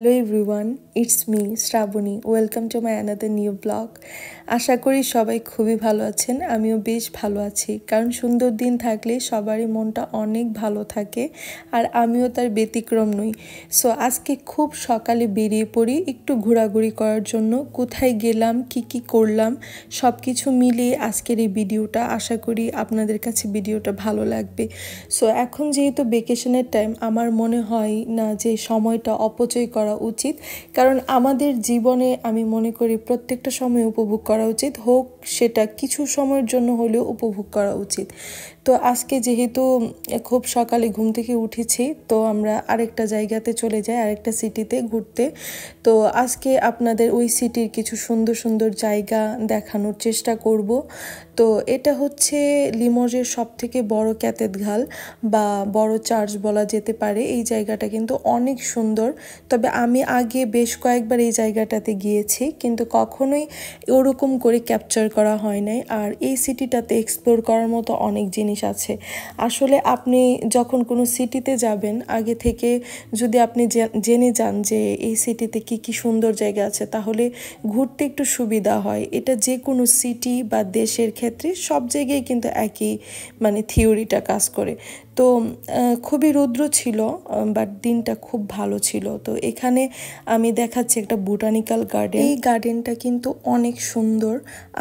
Hello everyone, it's me Shravani. Welcome to my another new vlog. আশা করি সবাই খুবই ভালো আছেন। আমিও বেশ ভালো আছি, কারণ সুন্দর দিন থাকলে সবারই মনটা অনেক ভালো থাকে, আর আমিও তার ব্যতিক্রম নই। সো আজকে খুব সকালে বেরিয়ে পড়ি একটু ঘোরাঘুরি করার জন্য। কোথায় গেলাম, কি করলাম, সব কিছু মিলিয়ে আজকের এই ভিডিওটা। আশা করি আপনাদের কাছে ভিডিওটা ভালো লাগবে। সো এখন যেহেতু ভ্যাকেশনের টাইম, আমার মনে হয় না যে সময়টা অপচয় করা উচিত, কারণ আমাদের জীবনে আমি মনে করি প্রত্যেকটা সময় উপভোগ করা উচিত, হোক সেটা কিছু সময়ের জন্য হলেও উপভোগ করা উচিত। তো আজকে যেহেতু খুব সকালে ঘুম থেকে উঠেছি, তো আমরা আরেকটা জায়গাতে চলে যাই, আরেকটা সিটিতে ঘুরতে। তো আজকে আপনাদের ওই সিটির কিছু সুন্দর সুন্দর জায়গা দেখানোর চেষ্টা করব। তো এটা হচ্ছে লিমোজের সবথেকে বড় ক্যাথেড্রাল বা বড় চার্চ বলা যেতে পারে। এই জায়গাটা কিন্তু অনেক সুন্দর, তবে আমি আগে বেশ কয়েকবার এই জায়গাটাতে গিয়েছি, কিন্তু কখনোই ওরকম করে ক্যাপচার করা হয় নাই। আর এই সিটিটাতে এক্সপ্লোর করার মতো অনেক জিনিস আছে। আসলে আপনি যখন কোনো সিটিতে যাবেন, আগে থেকে যদি আপনি জেনে যান যে এই সিটিতে কি সুন্দর জায়গা আছে, তাহলে ঘুরতে একটু সুবিধা হয়। এটা যে কোনো সিটি বা দেশের ক্ষেত্রে সব জায়গায় কিন্তু একই থিওরিটা কাজ করে। তো খুবই রৌদ্র ছিল, বাট দিনটা খুব ভালো ছিল। তো এখানে আমি দেখাচ্ছি একটা বোটানিক্যাল গার্ডেন। এই গার্ডেনটা কিন্তু অনেক সুন্দর।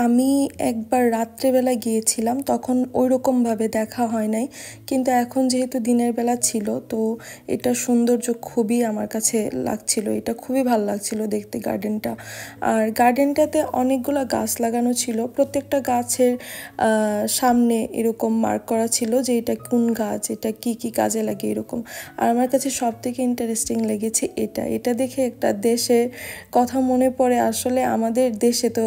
আমি একবার রাত্রেবেলা গিয়েছিলাম, তখন ওই রকমভাবে দেখা হয় নাই, কিন্তু এখন যেহেতু দিনের বেলা ছিল, তো এটা সৌন্দর্য খুবই আমার কাছে লাগছিল। এটা খুবই ভালো লাগছিল দেখতে গার্ডেনটা। আর গার্ডেনটাতে অনেকগুলো গাছ লাগানো ছিল, প্রত্যেকটা গাছের সামনে এরকম মার্ক করা ছিল যে এটা কোন গাছ, এটা কি কাজে লাগে এরকম। আর আমার কাছে সব থেকে ইন্টারেস্টিং লেগেছে এটা দেখে একটা দেশের কথা মনে পড়ে। আসলে আমাদের দেশে তো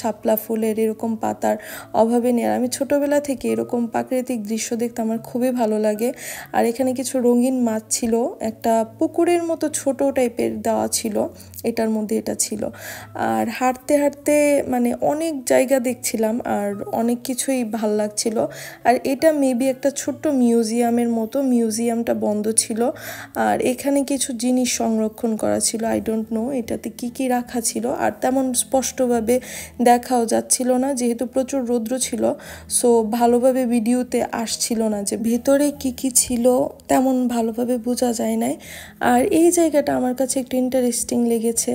শাপলা ফুলের এরকম পাতার অভাবে নেই। আর আমি ছোটোবেলা থেকে এরকম প্রাকৃতিক দৃশ্য দেখতে আমার খুবই ভালো লাগে। আর এখানে কিছু রঙিন মাছ ছিল, একটা পুকুরের মতো ছোট টাইপের দেওয়া ছিল, এটার মধ্যে এটা ছিল। আর হাঁটতে হাঁটতে অনেক জায়গা দেখছিলাম, আর অনেক কিছুই ভাল লাগছিল। আর এটা মেবি একটা ছোট্ট মিউজিয়ামের মতো, মিউজিয়ামটা বন্ধ ছিল। আর এখানে কিছু জিনিস সংরক্ষণ করা ছিল, আই ডোন্ট নো এটাতে কি রাখা ছিল। আর তেমন স্পষ্টভাবে দেখাও যাচ্ছিল না, যেহেতু প্রচুর রৌদ্র ছিল। সো ভালোভাবে ভিডিওতে আসছিল না যে ভেতরে কি ছিল, তেমন ভালোভাবে বোঝা যায় নাই। আর এই জায়গাটা আমার কাছে একটু ইন্টারেস্টিং লেগেছে।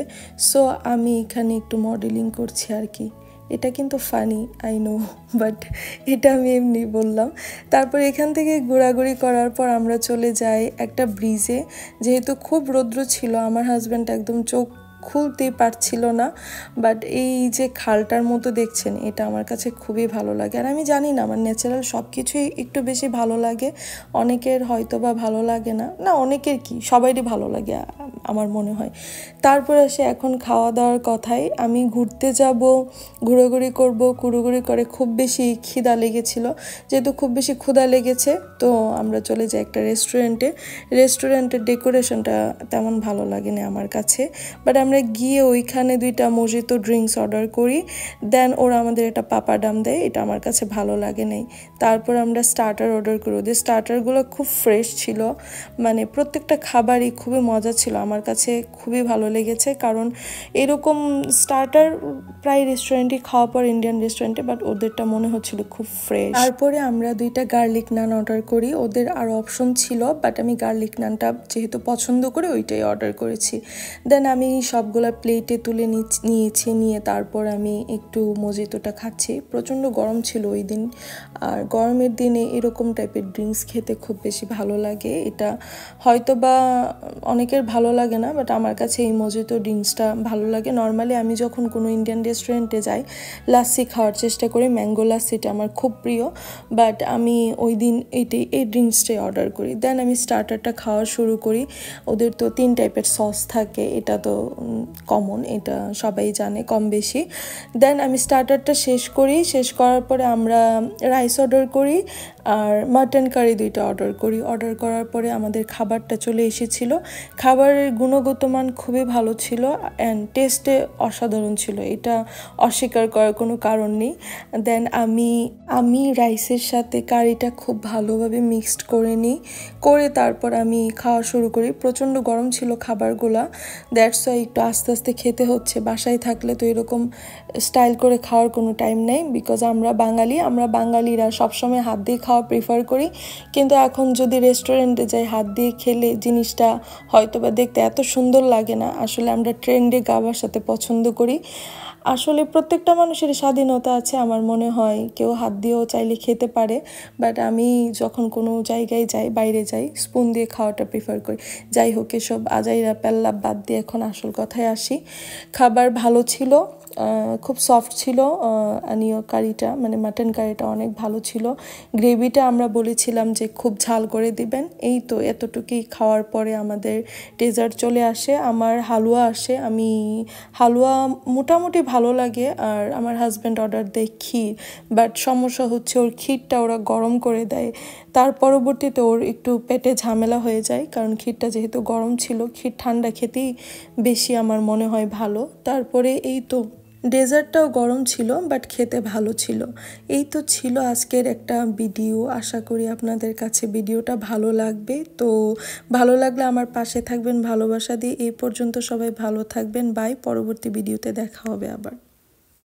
সো আমি এখানে একটু মডেলিং করছি আর কি। এটা কিন্তু ফানি, আই নো, বাট এটা আমি এমনি বললাম। তারপর এখান থেকে ঘোরাঘুরি করার পর আমরা চলে যাই একটা ব্রিজে। যেহেতু খুব রৌদ্র ছিল, আমার হাজব্যান্ড একদম চোখ খুলতেই পারছিল না। বাট এই যে খালটার মতো দেখছেন, এটা আমার কাছে খুবই ভালো লাগে। আর আমি জানি না, আমার ন্যাচারাল সব কিছুই একটু বেশি ভালো লাগে। অনেকের হয়তো বা ভালো লাগে না, অনেকের কি সবারই ভালো লাগে আমার মনে হয়। তারপর আসে এখন খাওয়া দাওয়ার কথাই। আমি ঘুরতে যাব, ঘোরাঘুরি করব, ঘুরোঘুরি করে খুব বেশি খিদা লেগেছিল। যেহেতু খুব বেশি ক্ষুধা লেগেছে, তো আমরা চলে যাই একটা রেস্টুরেন্টের ডেকোরেশনটা তেমন ভালো লাগে না আমার কাছে। বাট আমরা গিয়ে ওইখানে 2টা মজিতো ড্রিঙ্কস অর্ডার করি, দেন ওরা আমাদের একটা পাপাডাম দেয়, এটা আমার কাছে ভালো লাগে নাই। তারপর আমরা স্টার্টার অর্ডার করি। ওদের স্টার্টারগুলো খুব ফ্রেশ ছিল, প্রত্যেকটা খাবারই খুবই মজা ছিল। আমার কাছে খুবই ভালো লেগেছে, কারণ এরকম স্টার্টার প্রায় রেস্টুরেন্টে খাওয়া পর, ইন্ডিয়ান রেস্টুরেন্টে, বাট ওদেরটা মনে হচ্ছিল খুব ফ্রেশ। তারপরে আমরা 2টা গার্লিক নান অর্ডার করি। ওদের আরও অপশন ছিল, বাট আমি গার্লিক নানটা যেহেতু পছন্দ করে ওইটাই অর্ডার করেছি। দেন আমি সবগুলা প্লেটে তুলে নিয়েছি, নিয়ে তারপর আমি একটু মজিতোটা খাচ্ছি। প্রচণ্ড গরম ছিল ওই দিন, আর গরমের দিনে এরকম টাইপের ড্রিঙ্কস খেতে খুব বেশি ভালো লাগে। এটা হয়তো বা অনেকের ভালো লাগে না, বাট আমার কাছে এই মজিতো ড্রিঙ্কসটা ভালো লাগে। নর্মালি আমি যখন কোনো ইন্ডিয়ান রেস্টুরেন্টে যাই, লাস্সি খাওয়ার চেষ্টা করি, ম্যাঙ্গো লাস্সিটা আমার খুব প্রিয়। বাট আমি ওই দিন এই ড্রিঙ্কসটাই অর্ডার করি। দেন আমি স্টার্টারটা খাওয়া শুরু করি। ওদের তো 3 টাইপের সস থাকে, এটা তো কমন, এটা সবাই জানে কম বেশি। দেন আমি স্টার্টারটা শেষ করার পরে আমরা রাইস অর্ডার করি। আর মাটন কারি 2টা অর্ডার করি। অর্ডার করার পরে আমাদের খাবারটা চলে এসেছিল। খাবারের গুণগত মান খুবই ভালো ছিল অ্যান্ড টেস্টে অসাধারণ ছিল, এটা অস্বীকার করার কোনো কারণ নেই। দেন আমি রাইসের সাথে কারিটা খুব ভালোভাবে মিক্সড করে নিই, করে তারপর আমি খাওয়া শুরু করি। প্রচণ্ড গরম ছিল খাবারগুলা, দ্যাটস ওয়াই একটু আস্তে আস্তে খেতে হচ্ছে। বাসায় থাকলে তো এরকম স্টাইল করে খাওয়ার কোনো টাইম নেই, বিকজ আমরা বাঙালিরা সবসময় হাত দিয়ে খাওয়া প্রিফার করি। কিন্তু এখন যদি রেস্টুরেন্টে যাই, হাত দিয়ে খেলে জিনিসটা হয়তো বা দেখতে এত সুন্দর লাগে না। আসলে আমরা ট্রেন্ডে গা ভাসাতে পছন্দ করি। আসলে প্রত্যেকটা মানুষের স্বাধীনতা আছে, আমার মনে হয় কেউ হাত দিয়েও চাইলে খেতে পারে, বাট আমি যখন কোনো জায়গায় যাই, বাইরে যাই, স্পুন দিয়ে খাওয়াটা প্রিফার করি। যাই হোক, এসব আজাইরা পেল্লাপ বাদ দিয়ে এখন আসল কথায় আসি। খাবার ভালো ছিল, খুব সফট ছিল। আনিও কারিটা মানে মাটন কারিটা অনেক ভালো ছিল। গ্রেভিটা আমরা বলেছিলাম যে খুব ঝাল করে দিবেন। এই তো এতটুকুই খাওয়ার পরে আমাদের ডেজার্ট চলে আসে, আমার হালুয়া আসে। আমি হালুয়া মোটামুটি ভালো লাগে। আর আমার হাজব্যান্ড অর্ডার দেয় ক্ষীর, বাট সমস্যা হচ্ছে ওর ক্ষীরটা ওরা গরম করে দেয়। তার পরবর্তীতে ওর একটু পেটে ঝামেলা হয়ে যায়, কারণ ক্ষীরটা যেহেতু গরম ছিল, ক্ষীর ঠান্ডা খেতেই বেশি আমার মনে হয় ভালো। তারপরে এই তো ডেজার্টটাও গরম ছিল, বাট খেতে ভালো ছিল। এই তো ছিল আজকের একটা ভিডিও। আশা করি আপনাদের কাছে ভিডিওটা ভালো লাগবে। তো ভালো লাগলে আমার পাশে থাকবেন ভালোবাসা দিয়ে। এই পর্যন্ত সবাই ভালো থাকবেন, বাই। পরবর্তী ভিডিওতে দেখা হবে আবার।